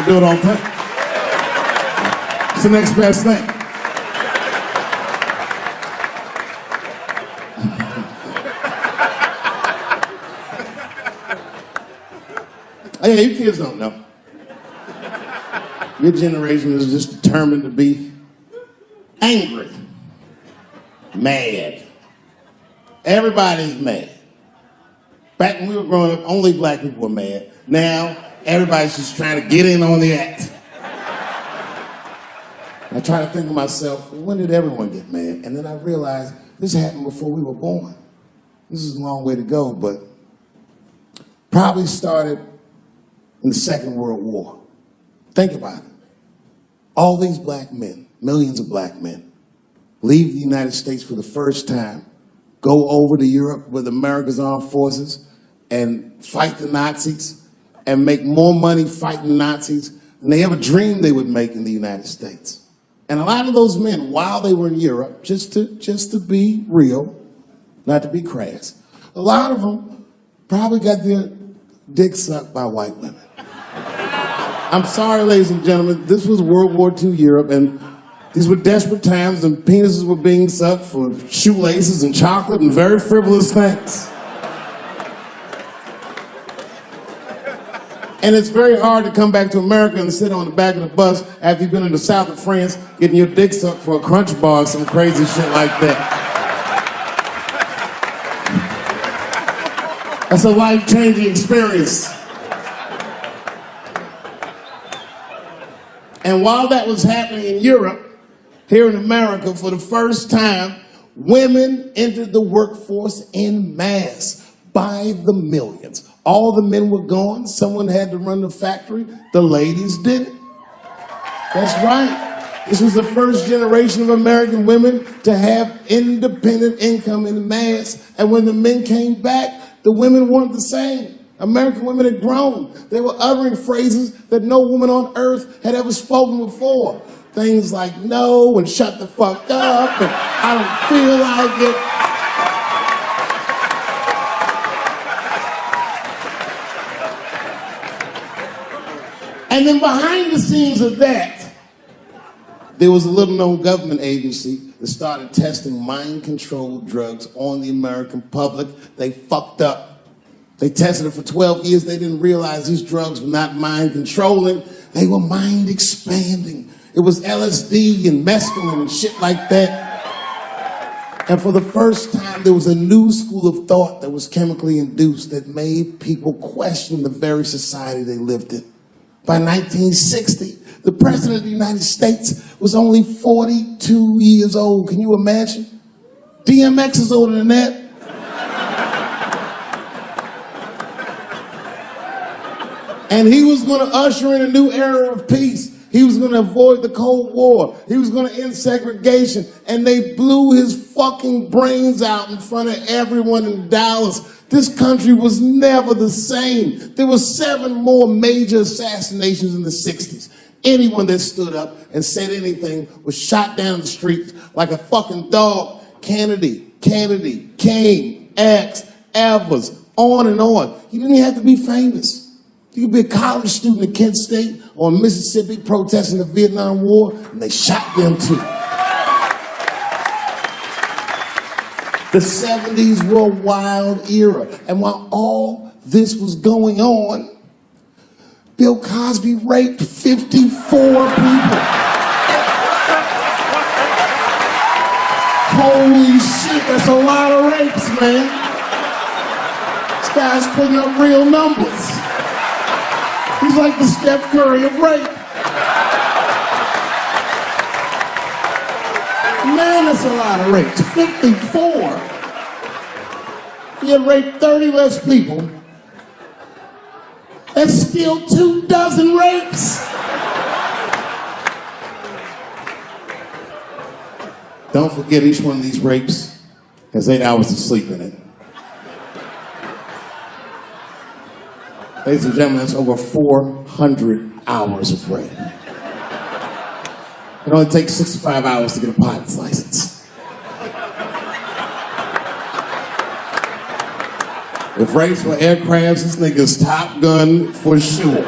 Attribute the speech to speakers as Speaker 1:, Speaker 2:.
Speaker 1: do it all the time. It's the next best thing. Oh, yeah, you kids don't know. Your generation is just determined to be angry, mad. Everybody's mad. Back when we were growing up, only black people were mad. Now, everybody's just trying to get in on the act. I try to think to myself, when did everyone get mad? And then I realized this happened before we were born. This is a long way to go, but probably started in the Second World War. Think about it. All these black men, millions of black men, leave the United States for the first time, go over to Europe with America's armed forces and fight the Nazis and make more money fighting the Nazis than they ever dreamed they would make in the United States. And a lot of those men, while they were in Europe, just to be real, not to be crass, a lot of them probably got their dick sucked by white women. I'm sorry, ladies and gentlemen, this was World War II Europe, and these were desperate times, and penises were being sucked for shoelaces and chocolate and very frivolous things. And it's very hard to come back to America and sit on the back of the bus after you've been in the south of France getting your dick sucked for a Crunch Bar or some crazy shit like that. That's a life-changing experience. And while that was happening in Europe, here in America, for the first time, women entered the workforce en masse by the millions. All the men were gone. Someone had to run the factory. The ladies did it. That's right. This was the first generation of American women to have independent income en masse. And when the men came back, the women weren't the same. American women had grown. They were uttering phrases that no woman on earth had ever spoken before. Things like no and shut the fuck up and I don't feel like it. And then behind the scenes of that, there was a little-known government agency that started testing mind-controlled drugs on the American public. They fucked up. They tested it for 12 years. They didn't realize these drugs were not mind-controlling. They were mind-expanding. It was LSD and mescaline and shit like that. And for the first time, there was a new school of thought that was chemically induced that made people question the very society they lived in. By 1960, the President of the United States was only 42 years old. Can you imagine? DMX is older than that. And he was going to usher in a new era of peace. He was going to avoid the Cold War. He was going to end segregation. And they blew his fucking brains out in front of everyone in Dallas. This country was never the same. There were 7 more major assassinations in the 60s. Anyone that stood up and said anything was shot down the streets like a fucking dog. Kennedy, King, X, Evers, on and on. You didn't even have to be famous. You could be a college student at Kent State or Mississippi protesting the Vietnam War, and they shot them too. The 70s were a wild era. And while all this was going on, Bill Cosby raped 54 people. Holy shit, that's a lot of rapes, man. This guy's putting up real numbers. He's like the Steph Curry of rape. Man, that's a lot of rapes. 54. If you had raped 30 less people, that's still 24 rapes. Don't forget, each one of these rapes has 8 hours of sleep in it. Ladies and gentlemen, that's over 400 hours of rape. It only takes 65 hours to get a pilot's license. If rapes were aircrafts, this nigga's Top Gun for sure.